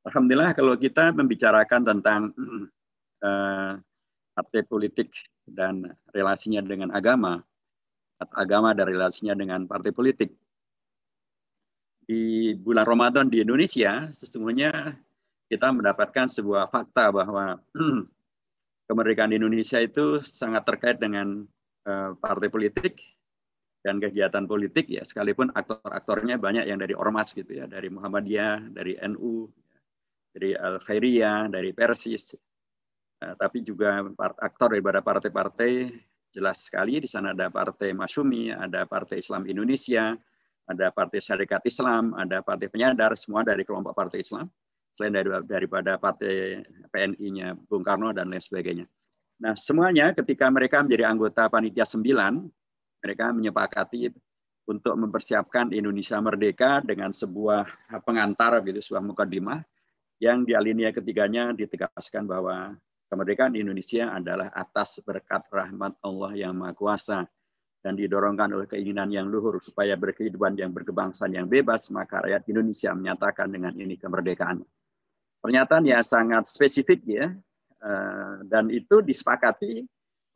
Alhamdulillah kalau kita membicarakan tentang partai politik dan relasinya dengan agama dan relasinya dengan partai politik. Di bulan Ramadan di Indonesia, sesungguhnya kita mendapatkan sebuah fakta bahwa kemerdekaan Indonesia itu sangat terkait dengan partai politik dan kegiatan politik ya, sekalipun aktor-aktornya banyak yang dari ormas gitu ya, dari Muhammadiyah, dari NU, dari Al-Khairiyah, dari Persis, tapi juga aktor daripada partai-partai jelas sekali. Di sana ada Partai Masyumi, ada Partai Islam Indonesia, ada Partai Syarikat Islam, ada Partai Penyadar, semua dari kelompok partai Islam, selain daripada Partai PNI-nya Bung Karno dan lain sebagainya. Nah, semuanya ketika mereka menjadi anggota Panitia 9, mereka menyepakati untuk mempersiapkan Indonesia merdeka dengan sebuah pengantar, gitu, sebuah mukadimah, yang di alinea ketiganya ditegaskan bahwa kemerdekaan Indonesia adalah atas berkat rahmat Allah yang Maha Kuasa dan didorongkan oleh keinginan yang luhur supaya berkehidupan yang berkebangsaan yang bebas, maka rakyat Indonesia menyatakan dengan ini kemerdekaan. Pernyataan yang sangat spesifik ya, dan itu disepakati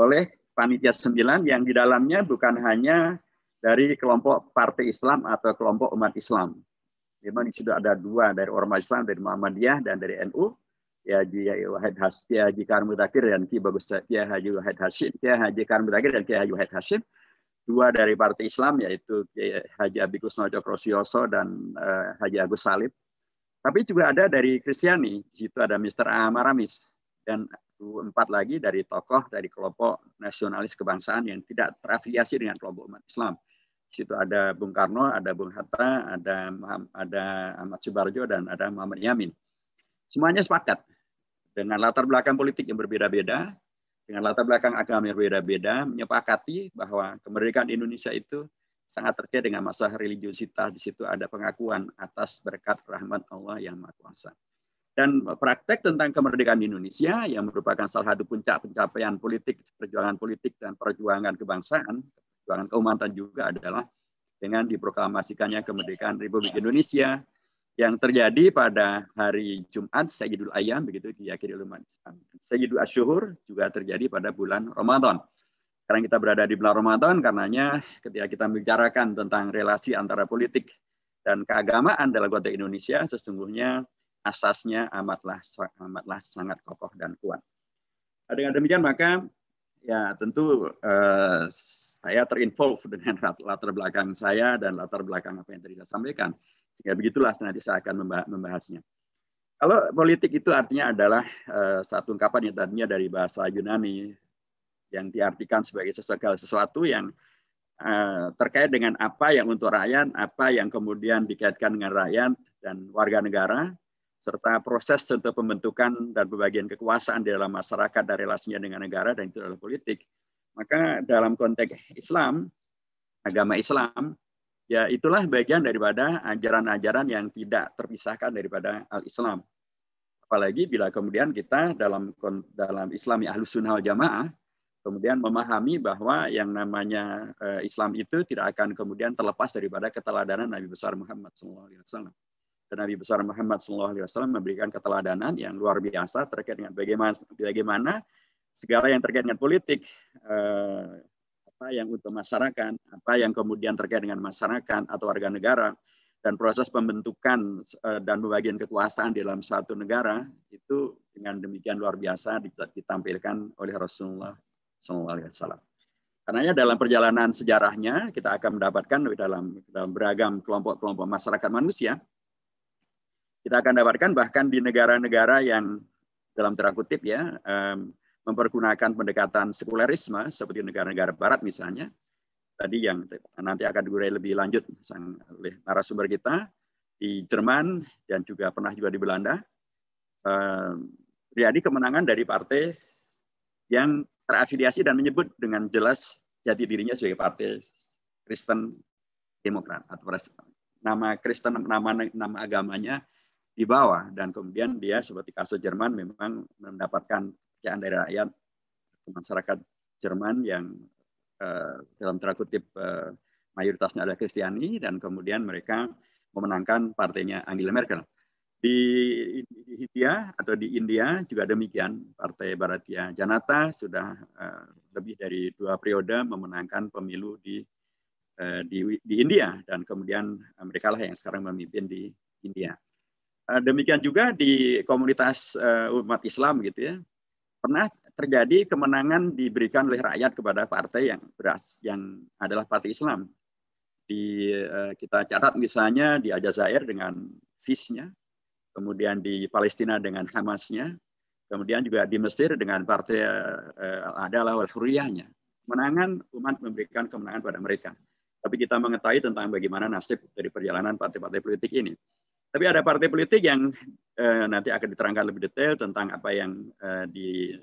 oleh Panitia 9 yang di dalamnya bukan hanya dari kelompok partai Islam atau kelompok umat Islam. Memang di situ ada dua, dari ormas Islam, dari Muhammadiyah dan dari NU. Ya Haji Karim Mudakir dan Ki Bagus Kiai Haji Wahid Hashim, Kiai Haji Karim Mudakir dan Kiai Haji Wahid Hashim. Dua dari partai Islam yaitu Haji Abi Kusno Cokrosioso dan Haji Agus Salib. Tapi juga ada dari Kristiani, di situ ada Mr. Amaramis dan 4 lagi dari tokoh dari kelompok nasionalis kebangsaan yang tidak terafiliasi dengan kelompok umat Islam. Di situ ada Bung Karno, ada Bung Hatta, ada Ahmad Subarjo dan ada Muhammad Yamin. Semuanya sepakat dengan latar belakang politik yang berbeda-beda, dengan latar belakang agama yang berbeda-beda, menyepakati bahwa kemerdekaan Indonesia itu sangat terkait dengan masalah religiositas. Di situ ada pengakuan atas berkat rahmat Allah yang Maha Kuasa. Dan praktek tentang kemerdekaan Indonesia yang merupakan salah satu puncak pencapaian politik, perjuangan politik dan perjuangan kebangsaan, perjuangan keumatan juga adalah dengan diproklamasikannya kemerdekaan Republik Indonesia yang terjadi pada hari Jumat Sayyidul Ayyam, begitu diyakini oleh umat Islam. Sayyidul Asyhur juga terjadi pada bulan Ramadan. Sekarang kita berada di bulan Ramadan, karenanya ketika kita membicarakan tentang relasi antara politik dan keagamaan dalam konteks Indonesia, sesungguhnya asasnya amatlah sangat kokoh dan kuat. Dengan demikian maka ya tentu saya terinvolve dengan latar belakang saya dan latar belakang apa yang tadi saya sampaikan. Sehingga begitulah nanti saya akan membahasnya. Kalau politik itu artinya adalah satu ungkapan yang tadinya dari bahasa Yunani yang diartikan sebagai sesuatu yang terkait dengan apa yang untuk rakyat, apa yang kemudian dikaitkan dengan rakyat dan warga negara, serta proses untuk pembentukan dan pembagian kekuasaan di dalam masyarakat dan relasinya dengan negara, dan itu adalah politik. Maka dalam konteks Islam, agama Islam, ya itulah bagian daripada ajaran-ajaran yang tidak terpisahkan daripada al-Islam. Apalagi bila kemudian kita dalam Islam Ahlus Sunnah wal Jamaah kemudian memahami bahwa yang namanya Islam itu tidak akan kemudian terlepas daripada keteladanan Nabi besar Muhammad SAW. Dan Nabi besar Muhammad SAW memberikan keteladanan yang luar biasa terkait dengan bagaimana segala yang terkait dengan politik, apa yang untuk masyarakat, apa yang kemudian terkait dengan masyarakat atau warga negara, dan proses pembentukan dan pembagian kekuasaan di dalam satu negara itu dengan demikian luar biasa ditampilkan oleh Rasulullah SAW. Karenanya dalam perjalanan sejarahnya kita akan mendapatkan dalam beragam kelompok-kelompok masyarakat manusia, kita akan dapatkan bahkan di negara-negara yang dalam tanda kutip ya mempergunakan pendekatan sekulerisme seperti negara-negara Barat misalnya, tadi yang nanti akan diurai lebih lanjut oleh narasumber kita di Jerman dan juga pernah juga di Belanda, terjadi kemenangan dari partai yang terafiliasi dan menyebut dengan jelas jati dirinya sebagai partai Kristen Demokrat atau nama Kristen, nama agamanya di bawah, dan kemudian dia seperti kasus Jerman memang mendapatkan kepercayaan dari rakyat masyarakat Jerman yang dalam tanda kutip mayoritasnya adalah Kristiani, dan kemudian mereka memenangkan partainya Angela Merkel. Di di India juga demikian. Partai Bharatiya Janata sudah lebih dari 2 periode memenangkan pemilu di India, dan kemudian mereka lah yang sekarang memimpin di India. Demikian juga di komunitas umat Islam gitu ya, pernah terjadi kemenangan diberikan oleh rakyat kepada partai yang adalah partai Islam. Kita catat misalnya di Aljazair dengan FIS-nya, kemudian di Palestina dengan Hamas-nya, kemudian juga di Mesir dengan partai Al-Adalah wal Hurriyah-nya. Kemenangan, umat memberikan kemenangan pada mereka. Tapi kita mengetahui tentang bagaimana nasib dari perjalanan partai-partai politik ini. Tapi ada partai politik yang nanti akan diterangkan lebih detail tentang apa yang di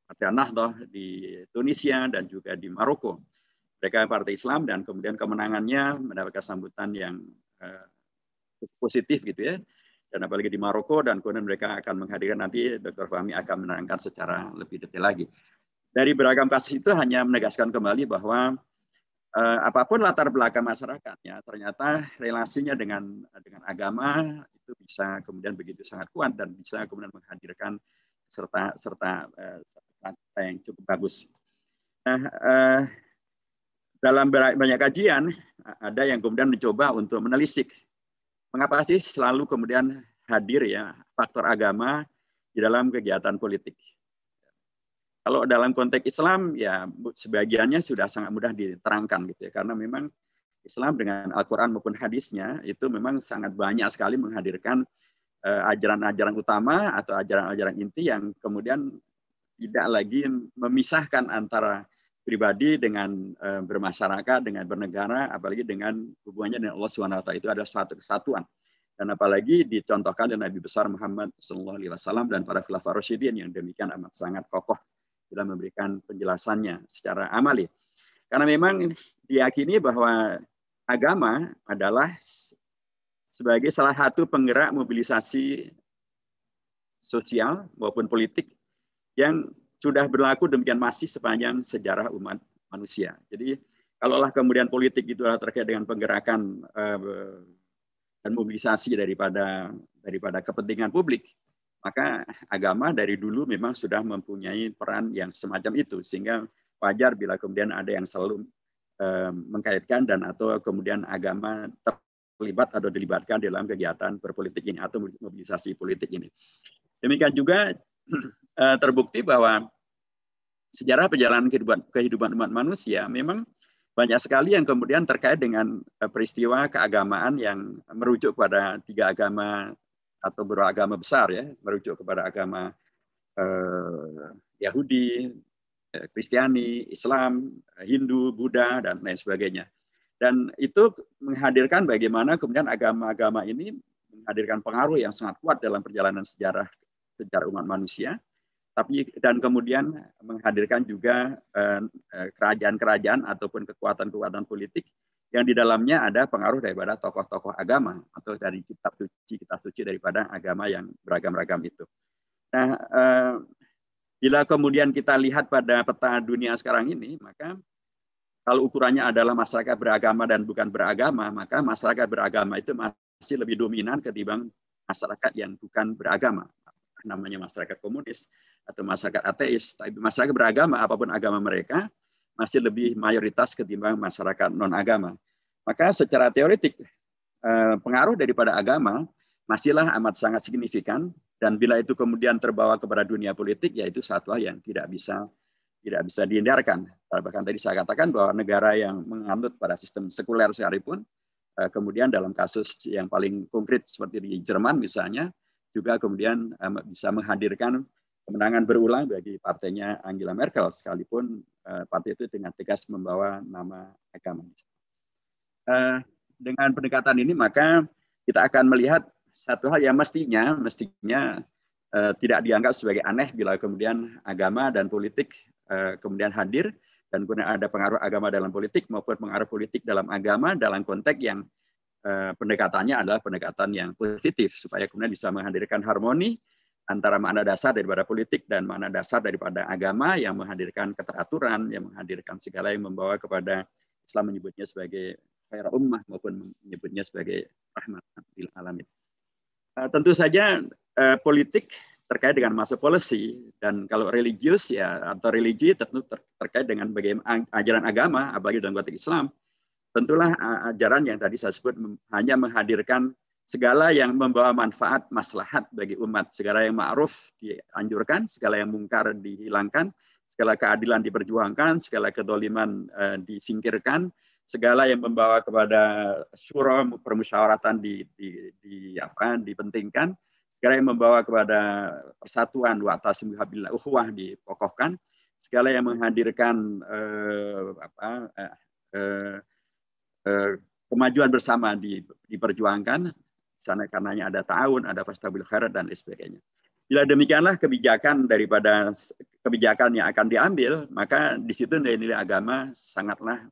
Partai Nahdlatul di Tunisia dan juga di Maroko. Mereka partai Islam dan kemudian kemenangannya mendapatkan sambutan yang positif gitu ya. Dan apalagi di Maroko, dan kemudian mereka akan menghadirkan, nanti Dr. Fahmi akan menerangkan secara lebih detail lagi. Dari beragam kasus itu hanya menegaskan kembali bahwa apapun latar belakang masyarakatnya, ternyata relasinya dengan agama itu bisa kemudian begitu sangat kuat dan bisa kemudian menghadirkan serta yang cukup bagus. Nah, dalam banyak kajian ada yang kemudian mencoba untuk menelisik mengapa sih selalu kemudian hadir ya faktor agama di dalam kegiatan politik. Kalau dalam konteks Islam ya sebagiannya sudah sangat mudah diterangkan gitu ya, karena memang Islam dengan Al-Quran maupun hadisnya itu memang sangat banyak sekali menghadirkan ajaran-ajaran utama atau ajaran-ajaran inti yang kemudian tidak lagi memisahkan antara pribadi dengan bermasyarakat, dengan bernegara, apalagi dengan hubungannya dengan Allah SWT. Itu ada suatu kesatuan. Dan apalagi dicontohkan oleh Nabi besar Muhammad SAW dan para khulafaur rasyidin yang demikian amat sangat kokoh dalam memberikan penjelasannya secara amali. Karena memang diyakini bahwa agama adalah sebagai salah satu penggerak mobilisasi sosial maupun politik yang sudah berlaku demikian masih sepanjang sejarah umat manusia. Jadi kalaulah kemudian politik itu adalah terkait dengan penggerakan dan mobilisasi daripada kepentingan publik, maka agama dari dulu memang sudah mempunyai peran yang semacam itu, sehingga wajar bila kemudian ada yang selalu mengkaitkan dan atau kemudian agama terlibat atau dilibatkan dalam kegiatan berpolitik ini atau mobilisasi politik ini. Demikian juga terbukti bahwa sejarah perjalanan kehidupan umat manusia memang banyak sekali yang kemudian terkait dengan peristiwa keagamaan yang merujuk pada 3 agama atau beragama besar ya, merujuk kepada agama Yahudi, Kristiani, Islam, Hindu, Buddha, dan lain sebagainya. Dan itu menghadirkan bagaimana kemudian agama-agama ini menghadirkan pengaruh yang sangat kuat dalam perjalanan sejarah umat manusia, dan kemudian menghadirkan juga kerajaan-kerajaan ataupun kekuatan-kekuatan politik yang di dalamnya ada pengaruh daripada tokoh-tokoh agama atau dari kitab suci daripada agama yang beragam-ragam itu. Nah, bila kemudian kita lihat pada peta dunia sekarang ini, maka kalau ukurannya adalah masyarakat beragama dan bukan beragama, maka masyarakat beragama itu masih lebih dominan ketimbang masyarakat yang bukan beragama. Namanya masyarakat komunis atau masyarakat ateis, tapi masyarakat beragama apapun agama mereka masih lebih mayoritas ketimbang masyarakat non agama. Maka secara teoretik pengaruh daripada agama masihlah amat sangat signifikan, dan bila itu kemudian terbawa kepada dunia politik, yaitu satu hal yang tidak bisa dihindarkan. Bahkan tadi saya katakan bahwa negara yang menganut pada sistem sekuler sekalipun, kemudian dalam kasus yang paling konkret seperti di Jerman misalnya, juga kemudian bisa menghadirkan kemenangan berulang bagi partainya Angela Merkel, sekalipun partai itu dengan tegas membawa nama agama. Dengan pendekatan ini maka kita akan melihat satu hal yang mestinya tidak dianggap sebagai aneh bila kemudian agama dan politik kemudian hadir, dan kemudian ada pengaruh agama dalam politik maupun pengaruh politik dalam agama dalam konteks yang pendekatannya adalah pendekatan yang positif, supaya kemudian bisa menghadirkan harmoni antara makna dasar daripada politik dan makna dasar daripada agama yang menghadirkan keteraturan, yang menghadirkan segala yang membawa kepada Islam menyebutnya sebagai khairul ummah maupun menyebutnya sebagai rahmat lil alamin. Tentu saja politik terkait dengan masuk policy, dan kalau religius ya atau religi tentu terkait dengan bagaimana ajaran agama, apalagi dalam konteks Islam. Tentulah ajaran yang tadi saya sebut hanya menghadirkan segala yang membawa manfaat maslahat bagi umat, segala yang ma'ruf dianjurkan, segala yang mungkar dihilangkan, segala keadilan diperjuangkan, segala kedoliman disingkirkan, segala yang membawa kepada syura permusyawaratan dipentingkan, segala yang membawa kepada persatuan wa'tasimu bihablillah ukhuwah dikokohkan, segala yang menghadirkan kemajuan bersama diperjuangkan, sana karenanya ada ta'awun, ada fastabil khairat dan lain sebagainya. Bila demikianlah kebijakan yang akan diambil, maka di situ nilai-nilai agama sangatlah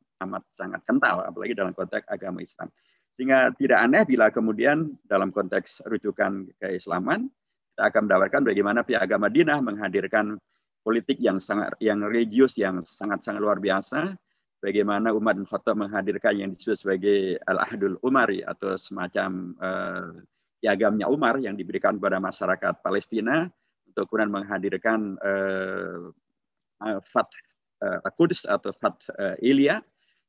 sangat kental, apalagi dalam konteks agama Islam. Sehingga tidak aneh bila kemudian dalam konteks rujukan keislaman, kita akan mendapatkan bagaimana Piagam Madinah menghadirkan politik yang religius yang sangat-sangat luar biasa, bagaimana Umar bin Khattab menghadirkan yang disebut sebagai Al-Ahdul Umari atau semacam piagamnya Umar yang diberikan kepada masyarakat Palestina untuk kemudian menghadirkan Fath Al-Quds atau Fath Ilya,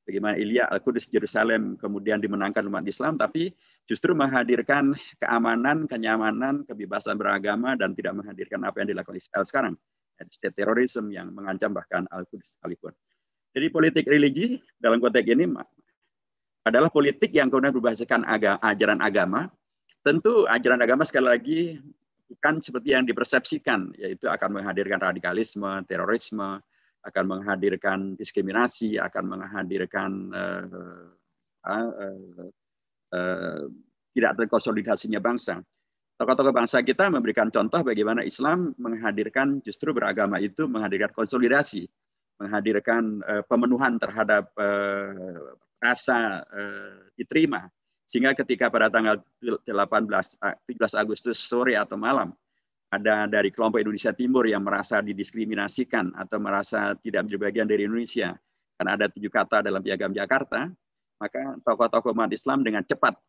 bagaimana Ilya Al-Quds Yerusalem kemudian dimenangkan umat Islam, tapi justru menghadirkan keamanan, kenyamanan, kebebasan beragama, dan tidak menghadirkan apa yang dilakukan Israel sekarang, state terrorism yang mengancam bahkan Al-Quds sekalipun. Jadi politik religi dalam konteks ini adalah politik yang kemudian berbasiskan ajaran agama. Tentu ajaran agama sekali lagi bukan seperti yang dipersepsikan, yaitu akan menghadirkan radikalisme, terorisme, akan menghadirkan diskriminasi, akan menghadirkan tidak terkonsolidasinya bangsa. Tokoh-tokoh bangsa kita memberikan contoh bagaimana Islam menghadirkan justru beragama itu menghadirkan konsolidasi, menghadirkan pemenuhan terhadap rasa diterima. Sehingga ketika pada tanggal 17 Agustus sore atau malam, ada dari kelompok Indonesia Timur yang merasa didiskriminasikan atau merasa tidak menjadi bagian dari Indonesia, karena ada 7 kata dalam Piagam Jakarta, maka tokoh-tokoh umat Islam dengan cepat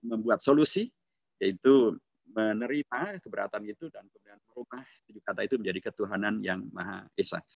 membuat solusi, yaitu menerima keberatan itu dan kemudian merubah 7 kata itu menjadi ketuhanan yang Maha Esa.